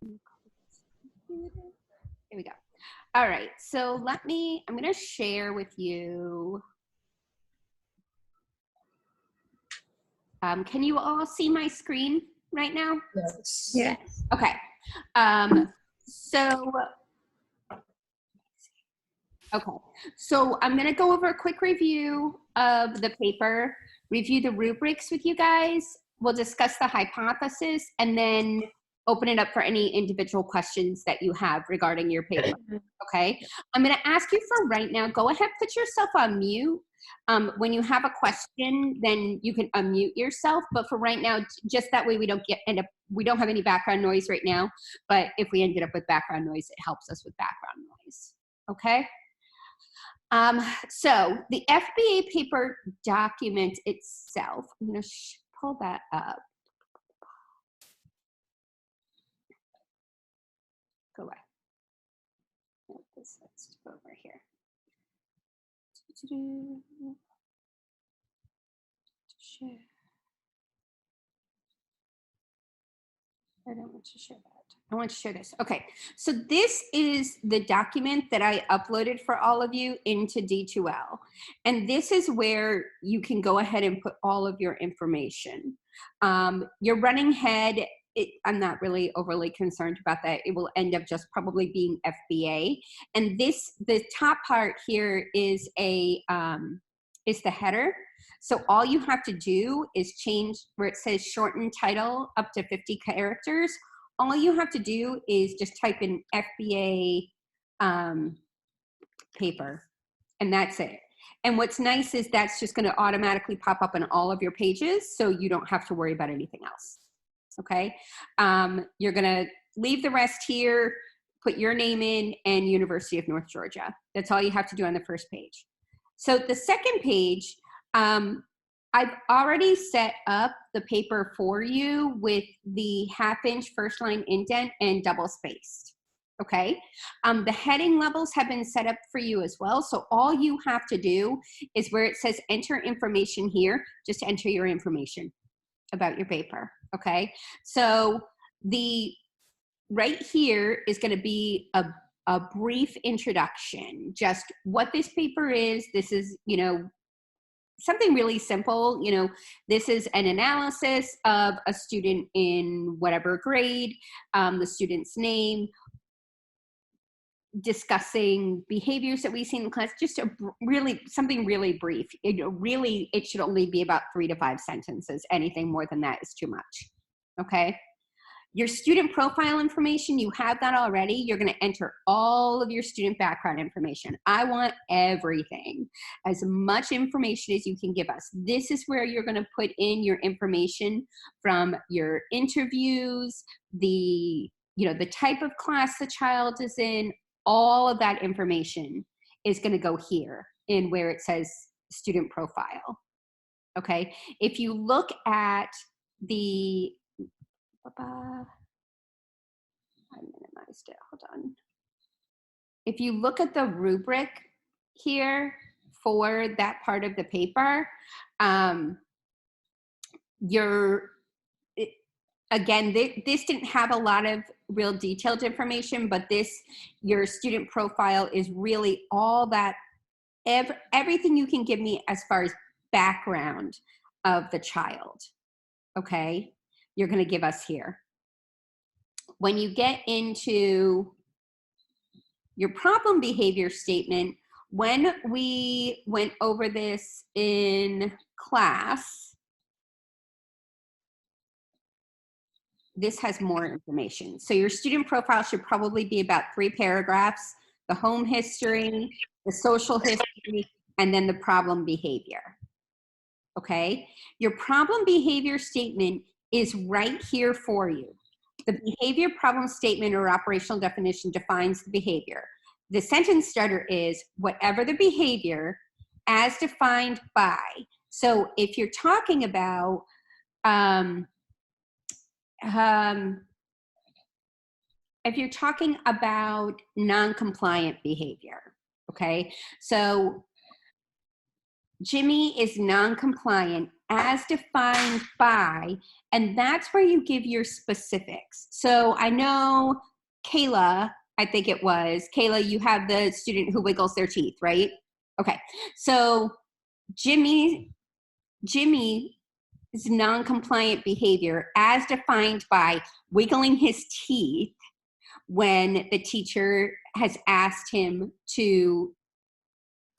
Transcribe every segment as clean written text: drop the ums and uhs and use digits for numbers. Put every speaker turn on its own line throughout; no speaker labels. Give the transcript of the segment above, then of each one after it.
Here we go. All right, so I'm gonna share with you. Can you all see my screen right now?
Yes.
Yes.
Okay. So I'm going to go over a quick review of the paper, review the rubrics with you guys. We'll discuss the hypothesis and then open it up for any individual questions that you have regarding your paper. Okay. I'm going to ask you for right now, go ahead, put yourself on mute. When you have a question, then you can unmute yourself. But for right now, just that way we don't we don't have any background noise right now. But if we ended up with background noise, it helps us with background noise. Okay. So the FBA paper document itself, I'm going to pull that up. Go away. Let's go over here. Share. I don't want to share that. I want to share this. Okay, so this is the document that I uploaded for all of you into D2L. And this is where you can go ahead and put all of your information. Your running head, I'm not really overly concerned about that. It will end up just probably being FBA. And the top part here is is the header. So all you have to do is change where it says shorten title up to 50 characters. All you have to do is just type in FBA paper, and that's it. And what's nice is that's just going to automatically pop up on all of your pages, so you don't have to worry about anything else. Okay? You're going to leave the rest here, put your name in, and University of North Georgia. That's all you have to do on the first page. So the second page, I've already set up the paper for you with the 1/2-inch first line indent and double spaced. Okay. The heading levels have been set up for you as well. So all you have to do is where it says enter information here, just enter your information about your paper. Okay. So right here is going to be a brief introduction, just what this paper is. This is, something really simple. This is an analysis of a student in whatever grade, the student's name, discussing behaviors that we see in class, just something really brief. Really, it should only be about 3 to 5 sentences. Anything more than that is too much. Okay. Your student profile information, you have that already. You're going to enter all of your student background information. I want everything, as much information as you can give us. This is where you're going to put in your information from your interviews, the type of class the child is in. All of that information is going to go here in where it says student profile. Okay. If you look at I minimized it. Hold on. If you look at the rubric here for that part of the paper, again, this didn't have a lot of real detailed information, but your student profile is really all that, everything you can give me as far as background of the child. Okay. You're going to give us here. When you get into your problem behavior statement, when we went over this in class, this has more information. So your student profile should probably be about 3 paragraphs, the home history, the social history, and then the problem behavior. Okay? Your problem behavior statement is right here for you. The behavior problem statement or operational definition defines the behavior. The sentence starter is whatever the behavior as defined by. So if you're talking about non-compliant behavior, okay? So Jimmy is non-compliant as defined by, and that's where you give your specifics. So I know Kayla, I think it was, Kayla, you have the student who wiggles their teeth, right? Okay, so Jimmy's non-compliant behavior as defined by wiggling his teeth when the teacher has asked him to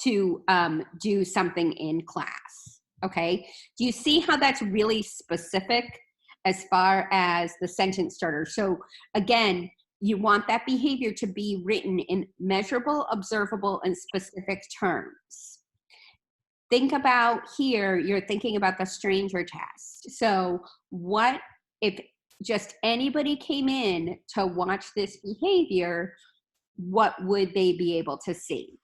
do something in class. Okay, do you see how that's really specific as far as the sentence starter? So again, you want that behavior to be written in measurable, observable, and specific terms. Think about here, you're thinking about the stranger test. So what if just anybody came in to watch this behavior, what would they be able to see?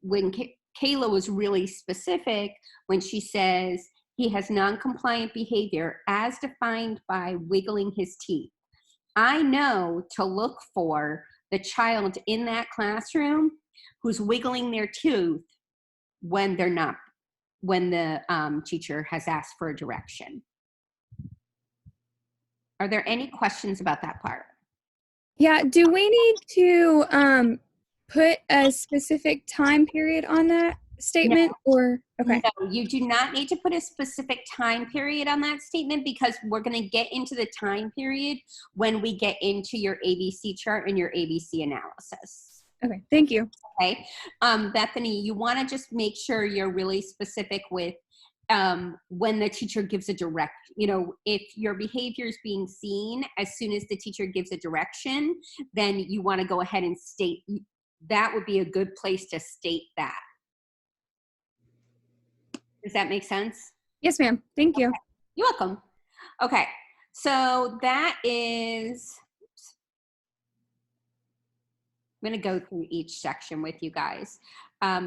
When Kayla was really specific when she says he has non-compliant behavior as defined by wiggling his teeth, I know to look for the child in that classroom who's wiggling their tooth when they're not, when the teacher has asked for a direction. Are there any questions about that part?
Yeah, do we need to put a specific time period on that statement?
No.
Or okay.
No, you do not need to put a specific time period on that statement because we're going to get into the time period when we get into your ABC chart and your ABC analysis.
Okay, thank you.
Okay, Bethany, you want to just make sure you're really specific with when the teacher gives a direct, if your behavior is being seen as soon as the teacher gives a direction, then you want to go ahead and state, that would be a good place to state that. Does that make sense?
Yes, ma'am. Thank you.
Okay. You're welcome. Okay, so that is, oops. I'm going to go through each section with you guys.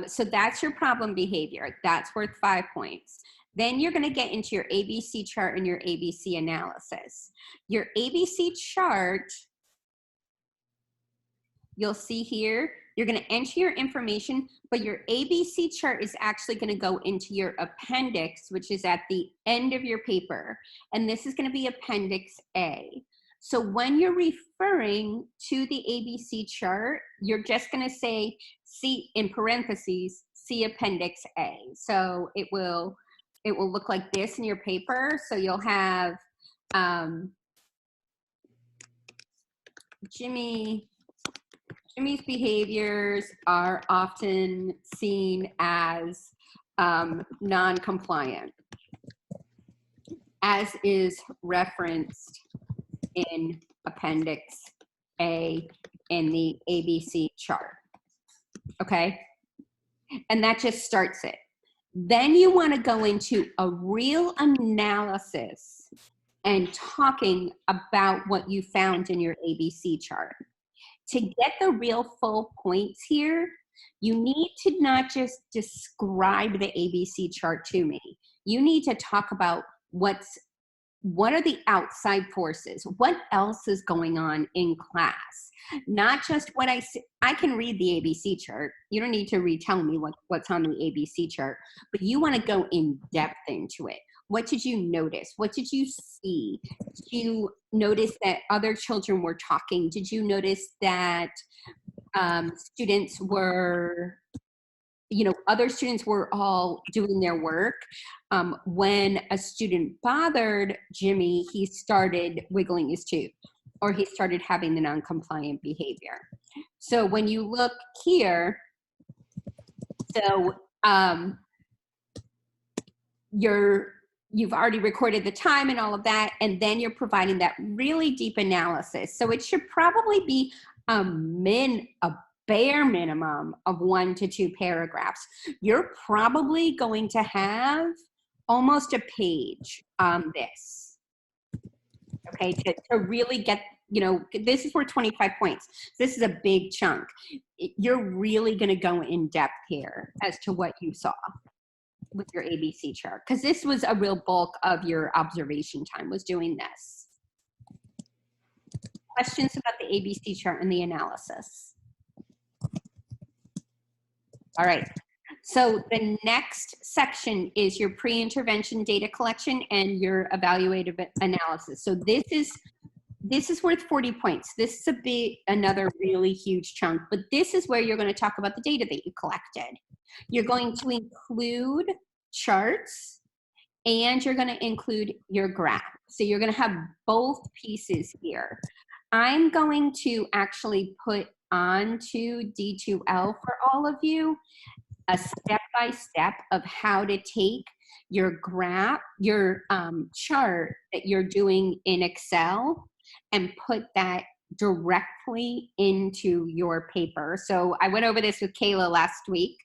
So that's your problem behavior. That's worth 5 points. Then you're going to get into your ABC chart and your ABC analysis. Your ABC chart, you'll see here, you're going to enter your information, but your ABC chart is actually going to go into your appendix, which is at the end of your paper. And this is going to be Appendix A. So when you're referring to the ABC chart, you're just going to say, see, in parentheses, see Appendix A. So it will look like this in your paper. So you'll have Jimmy's behaviors are often seen as non-compliant, as is referenced in Appendix A in the ABC chart. Okay? And that just starts it. Then you want to go into a real analysis and talking about what you found in your ABC chart. To get the real full points here, you need to not just describe the ABC chart to me. You need to talk about what are the outside forces? What else is going on in class? Not just what I see. I can read the ABC chart. You don't need to retell me what's on the ABC chart, but you want to go in depth into it. What did you notice? What did you see? Did you notice that other children were talking? Did you notice that students were, other students were all doing their work? When a student bothered Jimmy, he started wiggling his tooth, or he started having the non-compliant behavior. So when you look here, so you've already recorded the time and all of that, and then you're providing that really deep analysis. So it should probably be a bare minimum of 1 to 2 paragraphs. You're probably going to have almost a page on this, okay, to really get, this is worth 25 points. This is a big chunk. You're really going to go in depth here as to what you saw with your ABC chart, because this was a real bulk of your observation time, was doing this. Questions about the ABC chart and the analysis? All right, So the next section is your pre-intervention data collection and your evaluative analysis. So this is worth 40 points. This is another really huge chunk, but this is where you're going to talk about the data that you collected. You're going to include charts and you're going to include your graph. So you're going to have both pieces here. I'm going to actually put onto D2L for all of you a step-by-step of how to take your graph, your chart that you're doing in Excel and put that directly into your paper. So I went over this with Kayla last week,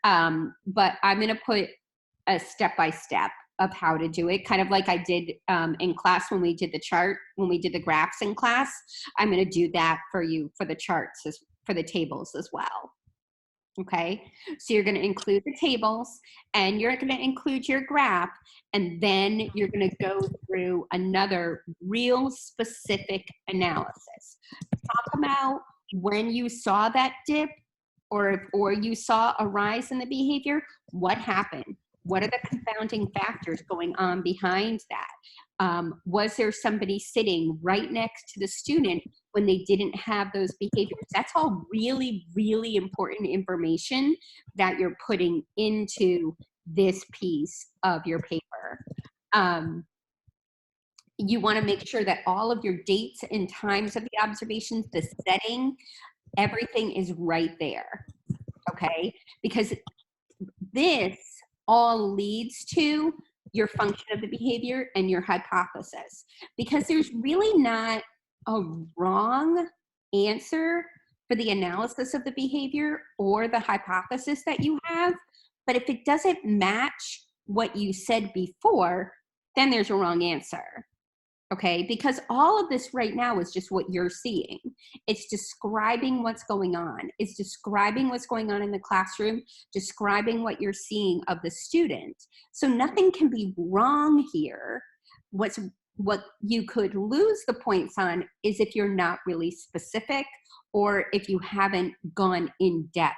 but I'm going to put a step-by-step of how to do it, kind of like I did in class when we did the chart, when we did the graphs in class. I'm going to do that for you for the charts, for the tables as well. Okay, so you're going to include the tables and you're going to include your graph, and then you're going to go through another real specific analysis. Talk about when you saw that dip or you saw a rise in the behavior, what happened? What are the confounding factors going on behind that? Was there somebody sitting right next to the student when they didn't have those behaviors? That's all really, really important information that you're putting into this piece of your paper. You want to make sure that all of your dates and times of the observations, the setting, everything is right there, okay? Because this all leads to your function of the behavior and your hypothesis, because there's really not a wrong answer for the analysis of the behavior or the hypothesis that you have. But if it doesn't match what you said before, then there's a wrong answer. Okay, because all of this right now is just what you're seeing. It's describing what's going on. It's describing what's going on in the classroom, describing what you're seeing of the student. So nothing can be wrong here. What you could lose the points on is if you're not really specific or if you haven't gone in depth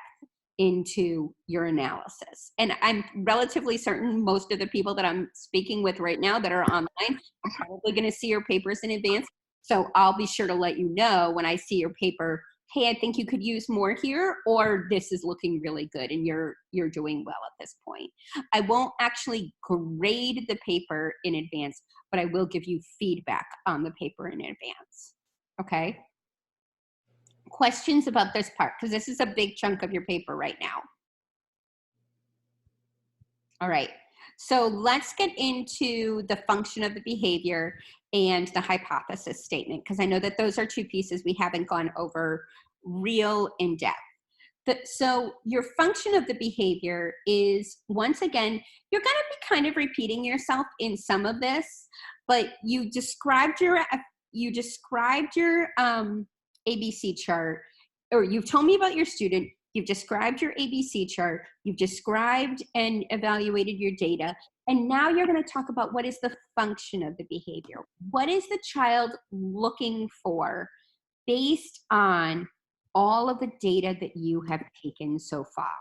into your analysis. And I'm relatively certain most of the people that I'm speaking with right now that are online are probably going to see your papers in advance. So I'll be sure to let you know when I see your paper, hey, I think you could use more here, or this is looking really good and you're doing well at this point. I won't actually grade the paper in advance, but I will give you feedback on the paper in advance. Okay? Questions about this part, because this is a big chunk of your paper right now. All right, so let's get into the function of the behavior and the hypothesis statement, because I know that those are two pieces we haven't gone over real in depth. So your function of the behavior is, once again, you're going to be kind of repeating yourself in some of this, but you described your ABC chart, or you've told me about your student, you've described your ABC chart, you've described and evaluated your data, and now you're going to talk about what is the function of the behavior. What is the child looking for based on all of the data that you have taken so far?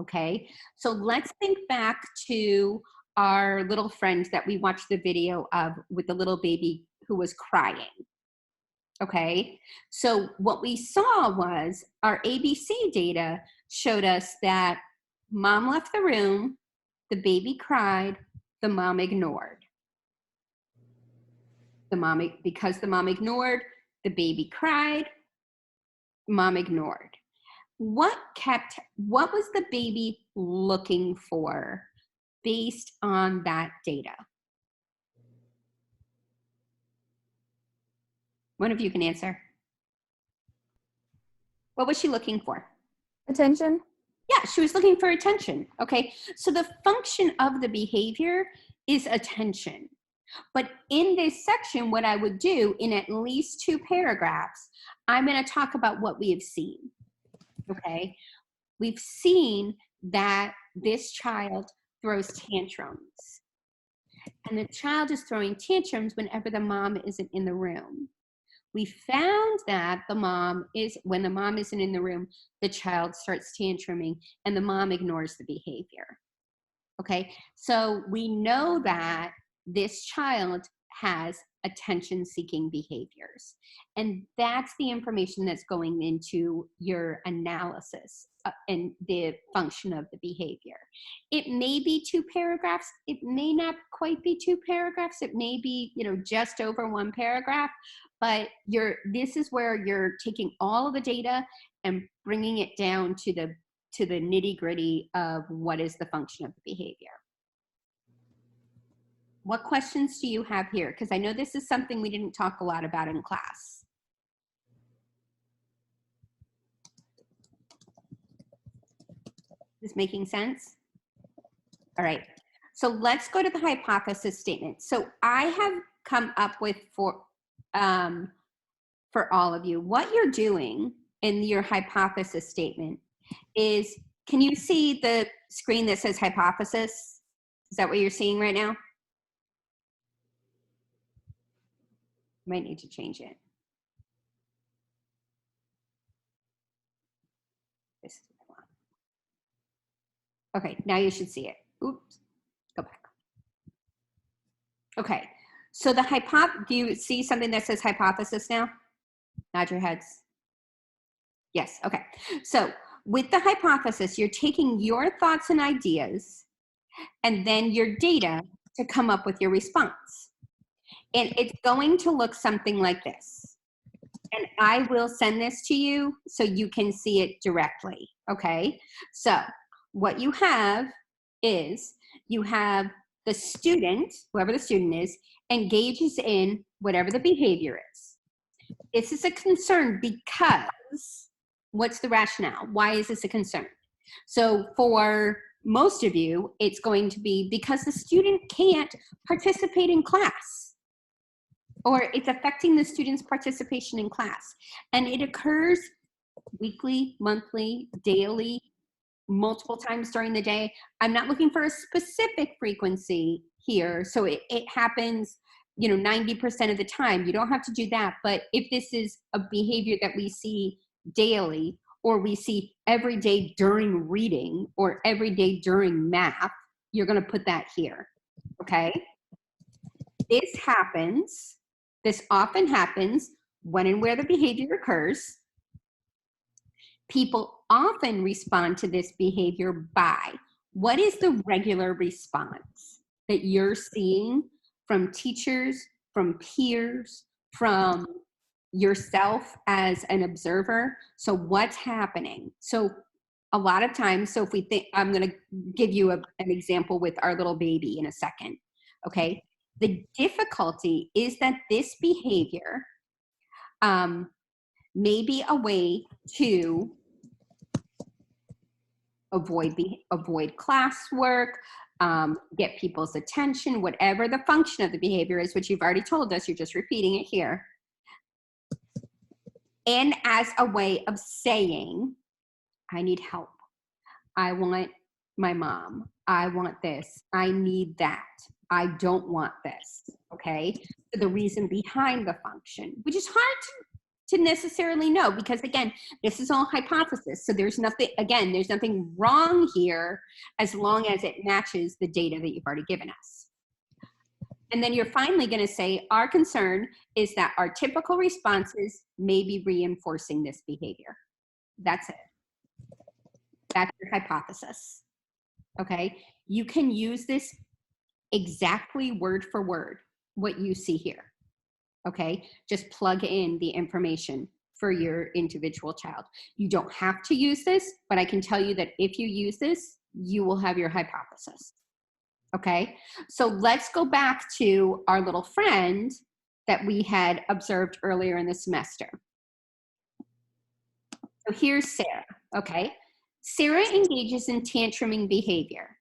Okay, so let's think back to our little friend that we watched the video of with the little baby who was crying. Okay, so what we saw was our ABC data showed us that mom left the room, the baby cried, the mom ignored. Because the mom ignored, the baby cried, mom ignored. What was the baby looking for based on that data? One of you can answer. What was she looking for?
Attention.
Yeah, she was looking for attention. Okay, so the function of the behavior is attention. But in this section, what I would do in at least 2 paragraphs, I'm going to talk about what we have seen. Okay, we've seen that this child throws tantrums. And the child is throwing tantrums whenever the mom isn't in the room. We found that when the mom isn't in the room, the child starts tantruming and the mom ignores the behavior. Okay, so we know that this child has attention-seeking behaviors. And that's the information that's going into your analysis and the function of the behavior. It may be 2 paragraphs. It may not quite be 2 paragraphs. It may be, just over 1 paragraph. But this is where you're taking all of the data and bringing it down to the nitty-gritty of what is the function of the behavior. What questions do you have here? Because I know this is something we didn't talk a lot about in class. Is this making sense? All right, so let's go to the hypothesis statement. So I have come up with for all of you, what you're doing in your hypothesis statement is, can you see the screen that says hypothesis? Is that what you're seeing right now? Might need to change it. This is what I want. Okay, now you should see it. Oops, go back. Okay, so do you see something that says hypothesis now? Nod your heads. Yes, okay. So with the hypothesis, you're taking your thoughts and ideas and then your data to come up with your response. And it's going to look something like this. And I will send this to you so you can see it directly, okay? So what you have is, you have the student, whoever the student is, engages in whatever the behavior is. This is a concern because, what's the rationale? Why is this a concern? So for most of you, it's going to be because the student can't participate in class, or it's affecting the student's participation in class. And it occurs weekly, monthly, daily, multiple times during the day. I'm not looking for a specific frequency here. So it happens, 90% of the time. You don't have to do that. But if this is a behavior that we see daily, or we see every day during reading, or every day during math, you're going to put that here, okay? This often happens when and where the behavior occurs. People often respond to this behavior by, what is the regular response that you're seeing from teachers, from peers, from yourself as an observer? So what's happening? So a lot of times, so if we think, I'm going to give you an example with our little baby in a second, okay? The difficulty is that this behavior may be a way to avoid classwork, get people's attention, whatever the function of the behavior is, which you've already told us, you're just repeating it here. And as a way of saying, I need help. I want my mom. I want this. I need that. I don't want this, okay? So the reason behind the function, which is hard to necessarily know, because again, this is all hypothesis. So there's nothing wrong here as long as it matches the data that you've already given us. And then you're finally going to say, our concern is that our typical responses may be reinforcing this behavior. That's it. That's your hypothesis, okay? You can use this exactly word for word, what you see here, okay? Just plug in the information for your individual child. You don't have to use this, but I can tell you that if you use this, you will have your hypothesis, okay? So let's go back to our little friend that we had observed earlier in the semester. So here's Sarah, okay? Sarah engages in tantruming behavior.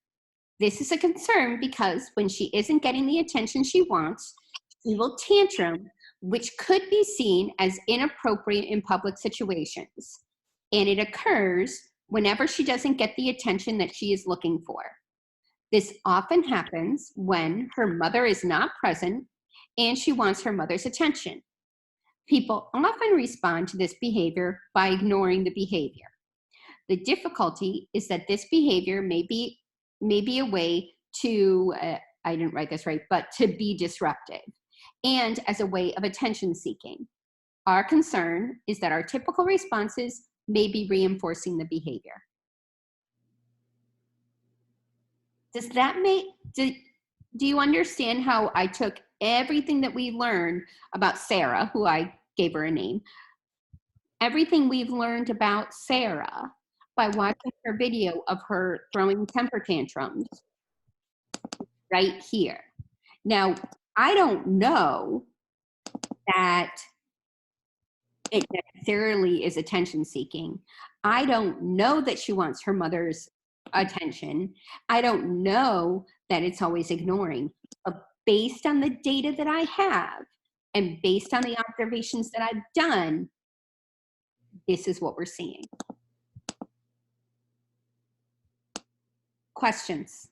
This is a concern because when she isn't getting the attention she wants, she will tantrum, which could be seen as inappropriate in public situations. And it occurs whenever she doesn't get the attention that she is looking for. This often happens when her mother is not present and she wants her mother's attention. People often respond to this behavior by ignoring the behavior. The difficulty is that this behavior may be a way to, I didn't write this right, but to be disruptive and as a way of attention seeking. Our concern is that our typical responses may be reinforcing the behavior. Does that make, do you understand how I took everything that we learned about Sarah, who I gave her a name, everything we've learned about Sarah by watching her video of her throwing temper tantrums right here. Now, I don't know that it necessarily is attention seeking. I don't know that she wants her mother's attention. I don't know that it's always ignoring. But based on the data that I have and based on the observations that I've done, this is what we're seeing. Questions?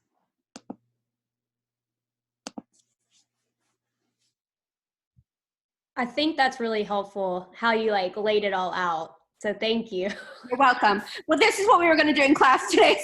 I think that's really helpful how you like laid it all out. So thank you.
You're welcome. Well, this is what we were going to do in class today.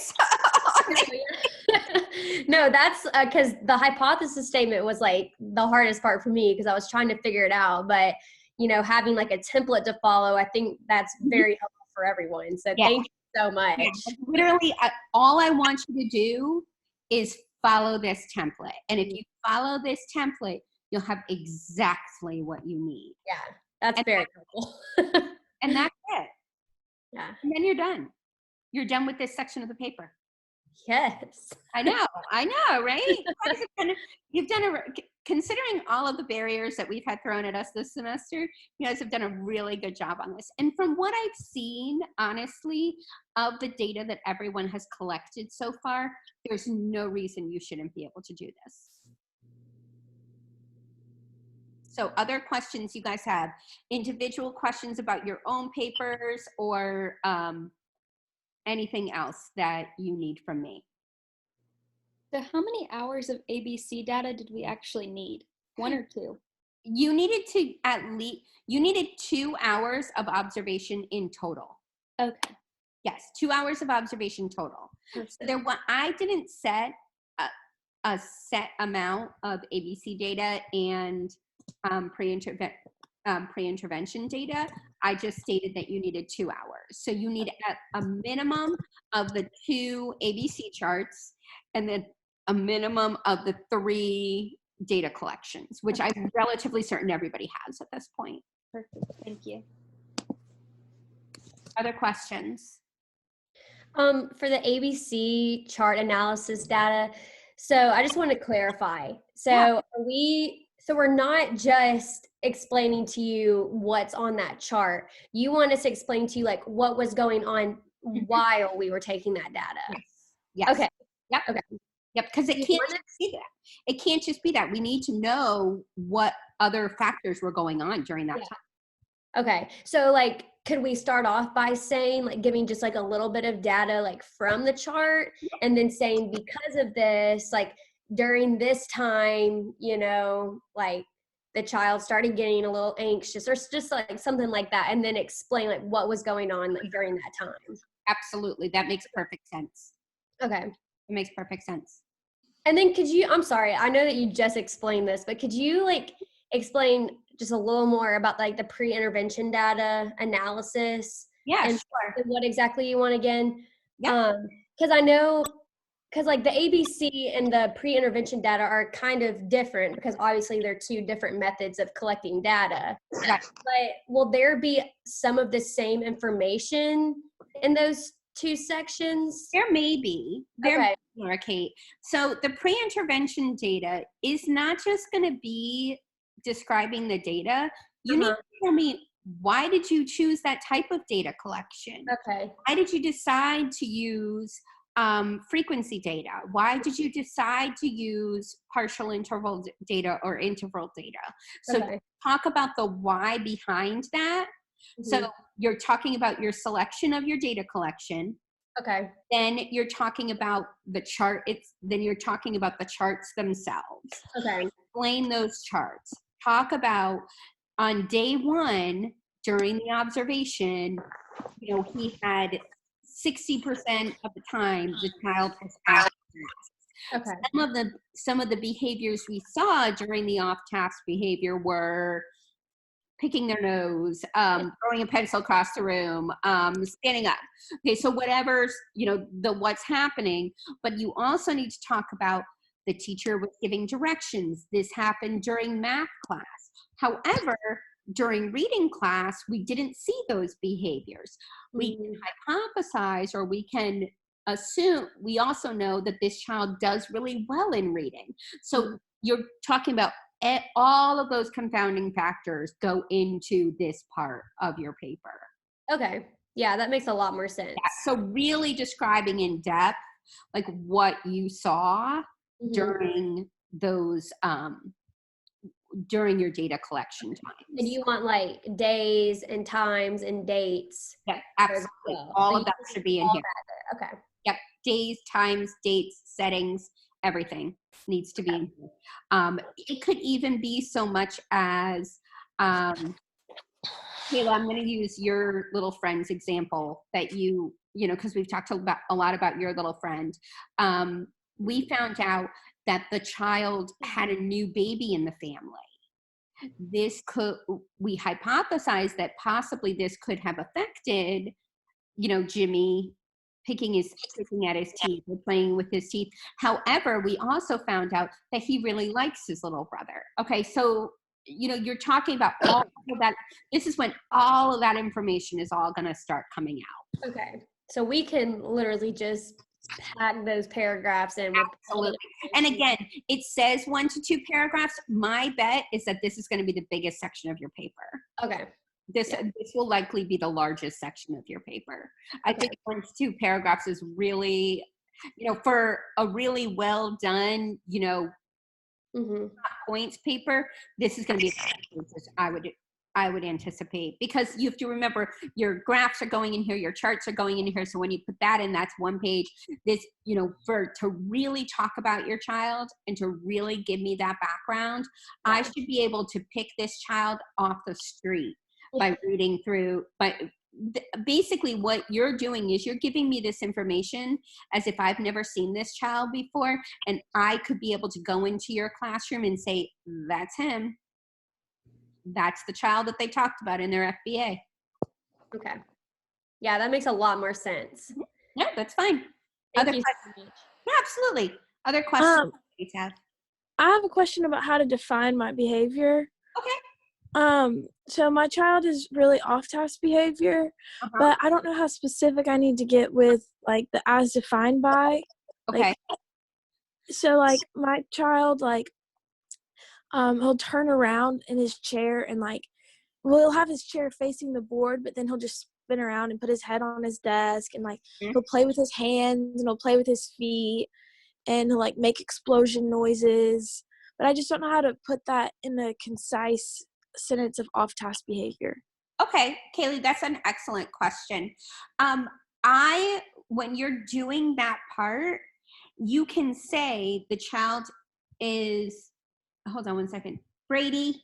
No, that's because the hypothesis statement was like the hardest part for me because I was trying to figure it out. But, you know, having like a template to follow, I think that's very helpful for everyone. So thank you so much.
Yeah, literally, all I want you to do is follow this template. And if you follow this template, you'll have exactly what you need.
Yeah, that's very helpful.
And that's it.
Yeah.
And then you're done. You're done with this section of the paper.
Yes.
I know, right? You've done considering all of the barriers that we've had thrown at us this semester, you guys have done a really good job on this. And from what I've seen, honestly, of the data that everyone has collected so far, there's no reason you shouldn't be able to do this. So other questions you guys have, individual questions about your own papers or anything else that you need from me?
So how many hours of ABC data did we actually need? 1 or 2?
You needed to you needed 2 hours of observation in total.
Okay.
Yes, 2 hours of observation total. I didn't set a set amount of ABC data and pre-intervention data. I just stated that you needed 2 hours. So you need a minimum of the 2 ABC charts and then a minimum of the 3 data collections, which I'm relatively certain everybody has at this point.
Perfect. Thank you.
Other questions?
For the ABC chart analysis data, so I just want to clarify. So we're not just explaining to you what's on that chart. You want us to explain to you like what was going on while we were taking that data.
Yes.
Okay.
Yep.
Okay.
Yep. Because it can't just be that. It can't just be that. We need to know what other factors were going on during that time.
Okay. So like, could we start off by saying like giving just like a little bit of data like from the chart and then saying because of this, like during this time, you know, like the child started getting a little anxious or just like something like that, and then explain like what was going on like, during that time.
Absolutely. That makes perfect sense.
Okay.
It makes perfect sense.
And then could you, I'm sorry, I know that you just explained this, but could you like explain just a little more about like the pre-intervention data analysis?
Yeah,
and
sure.
what exactly you want again?
Yeah.
Because I know, because like the ABC and the pre-intervention data are kind of different because obviously they're 2 different methods of collecting data.
Right.
But will there be some of the same information in those 2 sections?
There may be.
Okay.
Kate. So the pre-intervention data is not just going to be describing the data. You need to tell me, why did you choose that type of data collection?
Okay.
Why did you decide to use frequency data? Why did you decide to use partial interval data or interval data? So talk about the why behind that. So you're talking about your selection of your data collection.
Okay.
Then you're talking about the chart. Then you're talking about the charts themselves.
Okay.
Explain those charts. Talk about on day 1 during the observation, you know, he had 60% of the time the child was off task.
Okay.
Some of the behaviors we saw during the off task behavior were picking their nose, throwing a pencil across the room, standing up. Okay, so whatever's, you know, the what's happening, but you also need to talk about the teacher was giving directions. This happened during math class. However, during reading class, we didn't see those behaviors. We can hypothesize, or we can assume, we also know that this child does really well in reading. So you're talking about all of those confounding factors go into this part of your paper.
Okay. Yeah, that makes a lot more sense.
Yeah, so really describing in depth, like what you saw during those, during your data collection times.
And you want like days and times and dates.
Yeah, absolutely.
Well.
All
So
of that should be in here.
Okay.
Yep, days, times, dates, settings, everything needs to be in here. It could even be so much as, Kayla, I'm going to use your little friend's example that you know, because we've talked a lot about your little friend. We found out that the child had a new baby in the family. We hypothesized that possibly this could have affected, you know, Jimmy picking at his teeth or playing with his teeth. However, we also found out that he really likes his little brother. Okay, so, you know, you're talking about all of that. This is when all of that information is all going to start coming out.
Okay. So we can literally just pack those paragraphs in.
Absolutely. And again, it says 1 to 2 paragraphs. My bet is that this is going to be the biggest section of your paper.
Okay.
This will likely be the largest section of your paper. I think 1 to 2 paragraphs is really, you know, for a really well done, you know, points paper, this is going to be I would anticipate, because you have to remember your graphs are going in here, your charts are going in here. So when you put that in, that's 1 page. This, you know, to really talk about your child and to really give me that background, I should be able to pick this child off the street by reading through. But basically what you're doing is you're giving me this information as if I've never seen this child before, and I could be able to go into your classroom and say, that's him. That's the child that they talked about in their FBA.
Okay. Yeah, that makes a lot more sense.
Yeah, that's fine.
Thank you so much.
Yeah, absolutely. Other questions you have?
I have a question about how to define my behavior.
Okay.
So my child is really off-task behavior, but I don't know how specific I need to get with like the as defined by.
Okay.
So like my child, like, he'll turn around in his chair and like, well, he'll have his chair facing the board, but then he'll just spin around and put his head on his desk, and like he'll play with his hands and he'll play with his feet, and he'll like make explosion noises. But I just don't know how to put that in a concise sentence of off-task behavior.
Okay, Kaylee, that's an excellent question. When you're doing that part, you can say the child is, hold on 1 second. Brady,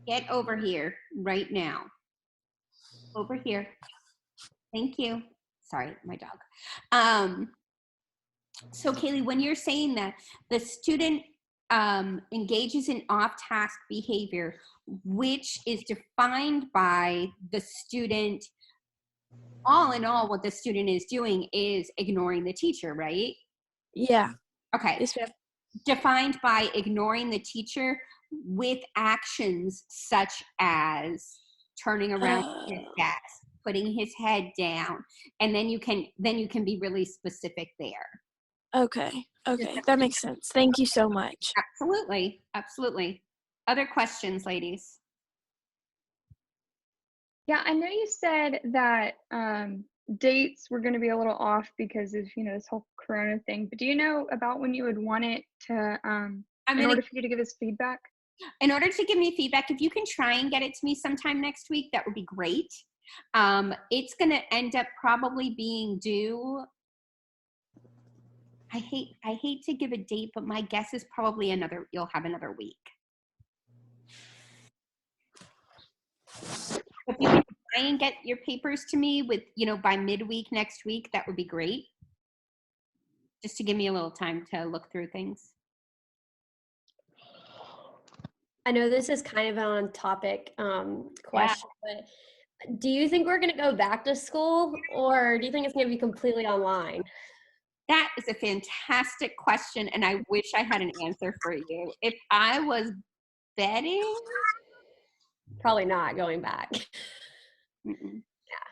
get over here right now. Over here. Thank you. Sorry, my dog. So Kaylee, when you're saying that the student engages in off-task behavior, which is defined by the student, all in all, what the student is doing is ignoring the teacher, right?
Yeah.
Okay.
Yes, ma'am.
Defined by ignoring the teacher with actions such as turning around his desk, putting his head down, and then you can be really specific there.
Okay, that makes sense. Thank you so much.
Absolutely. Other questions, ladies?
Yeah, I know you said that dates were going to be a little off because of, you know, this whole Corona thing. But do you know about when you would want it to, in order for you to give us feedback?
In order to give me feedback, if you can try and get it to me sometime next week, that would be great. It's going to end up probably being due. I hate to give a date, but my guess is probably you'll have another week. If you can try and get your papers to me by midweek next week, that would be great. Just to give me a little time to look through things.
I know this is kind of an on-topic question, but do you think we're going to go back to school, or do you think it's going to be completely online?
That is a fantastic question, and I wish I had an answer for you. If I was betting,
probably not going back.
Mm-mm.
Yeah.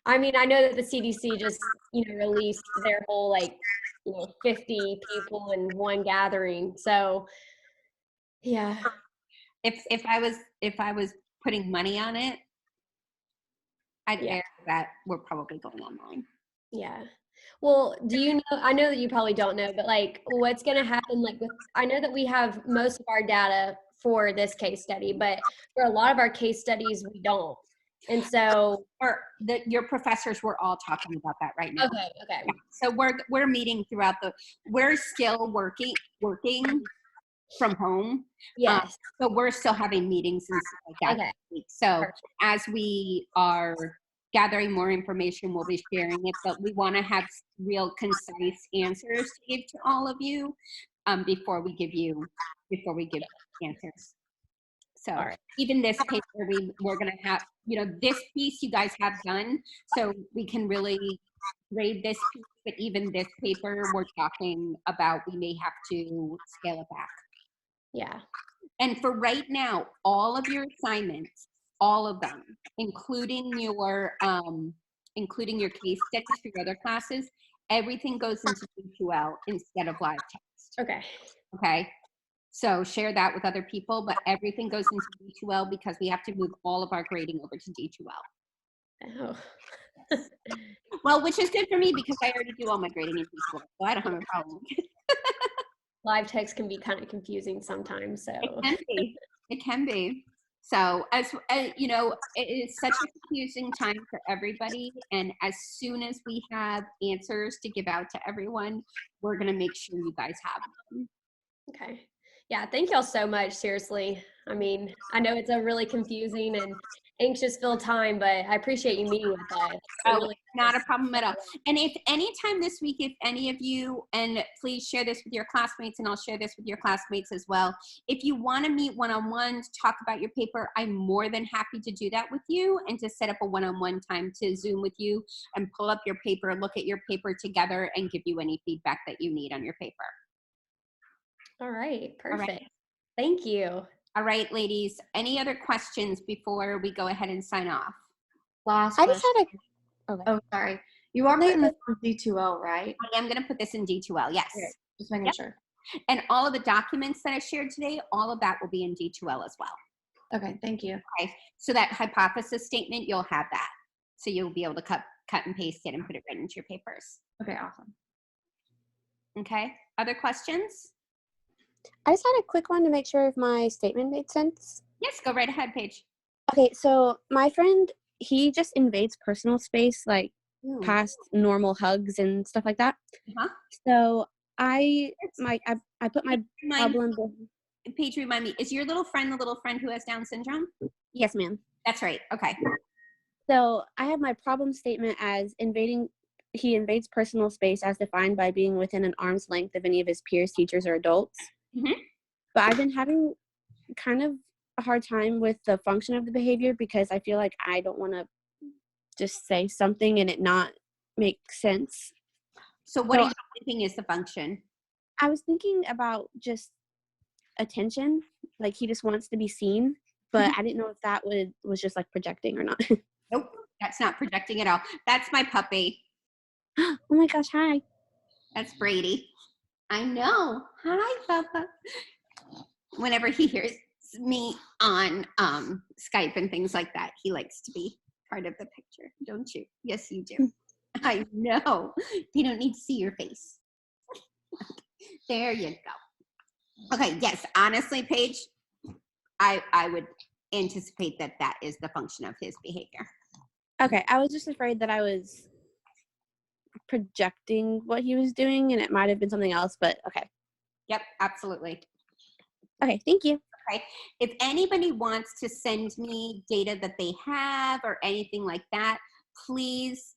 I mean, I know that the CDC just, released their whole 50 people in one gathering. So, yeah.
If I was putting money on it, I'd air that we're probably going online.
Yeah. Well, do you know, I know that you probably don't know, but what's going to happen, I know that we have most of our data for this case study, but for a lot of our case studies, we don't. And so,
your professors were all talking about that right now.
Okay.
Yeah. So we're meeting we're still working from home.
Yes.
So we're still having meetings and stuff like that.
Okay.
So
Perfect.
as we are gathering more information, we'll be sharing it, but we want to have real concise answers to give to all of you before we give answers. So even this paper, we're going to have, this piece you guys have done, so we can really grade this piece, but even this paper, we're talking about we may have to scale it back.
Yeah.
And for right now, all of your assignments, all of them, including your case studies for your other classes, everything goes into D2L instead of live text.
Okay.
Okay. So share that with other people, but everything goes into D2L because we have to move all of our grading over to D2L.
Oh.
Well, which is good for me because I already do all my grading in D2L, so I don't have a problem.
Live text can be kind of confusing sometimes, so.
It can be. So as it is such a confusing time for everybody, and as soon as we have answers to give out to everyone, we're going to make sure you guys have them.
Okay. Yeah, thank y'all so much, seriously. I mean, I know it's a really confusing and anxious filled time, but I appreciate you meeting with us.
Not a problem at all. And if anytime this week, if any of you, and please share this with your classmates, and I'll share this with your classmates as well, if you want to meet one-on-one to talk about your paper, I'm more than happy to do that with you and to set up a one-on-one time to Zoom with you and pull up your paper, look at your paper together, and give you any feedback that you need on your paper.
All right, perfect.
All right.
Thank you.
All right, ladies, any other questions before we go ahead and sign off?
Last
I just
question.
had a. Okay.
Oh, sorry. You are putting this in D2L, right?
I am going to put this in D2L, yes.
Okay, just making sure.
And all of the documents that I shared today, all of that will be in D2L as well.
Okay, thank you.
Okay, so that hypothesis statement, you'll have that. So you'll be able to cut and paste it and put it right into your papers.
Okay, awesome.
Okay, other questions?
I just had a quick one to make sure if my statement made sense.
Yes, go right ahead, Paige.
Okay, so my friend, he just invades personal space, like past normal hugs and stuff like that.
Uh-huh.
So I put my problem.
Paige, remind me, is your little friend the little friend who has Down syndrome?
Yes, ma'am.
That's right. Okay.
So I have my problem statement as he invades personal space as defined by being within an arm's length of any of his peers, teachers, or adults.
Mm-hmm.
But I've been having kind of a hard time with the function of the behavior because I feel like I don't want to just say something and it not make sense.
So what are you thinking is the function?
I was thinking about just attention, like he just wants to be seen, but I didn't know if that was just like projecting or not.
Nope, that's not projecting at all. That's my puppy.
Oh my gosh, hi.
That's Brady. I know. Hi, Papa. Whenever he hears me on Skype and things like that, he likes to be part of the picture, don't you? Yes, you do. I know. They don't need to see your face. There you go. Okay, yes, honestly, Paige, I would anticipate that is the function of his behavior.
Okay, I was just afraid that I was projecting what he was doing, and it might have been something else, but okay.
Yep, absolutely.
Okay, thank you.
Okay. If anybody wants to send me data that they have or anything like that, please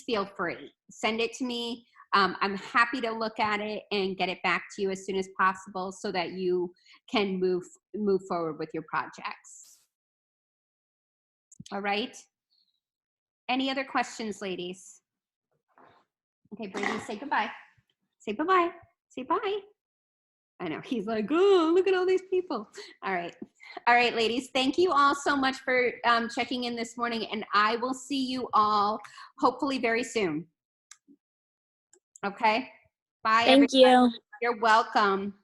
feel free. Send it to me. I'm happy to look at it and get it back to you as soon as possible so that you can move forward with your projects. All right. Any other questions, ladies? Okay, Brady, say goodbye. Say bye-bye. Say bye. I know, he's like, oh, look at all these people. All right. All right, ladies, thank you all so much for checking in this morning, and I will see you all hopefully very soon. Okay? Bye,
Thank
everybody.
you.
You're welcome.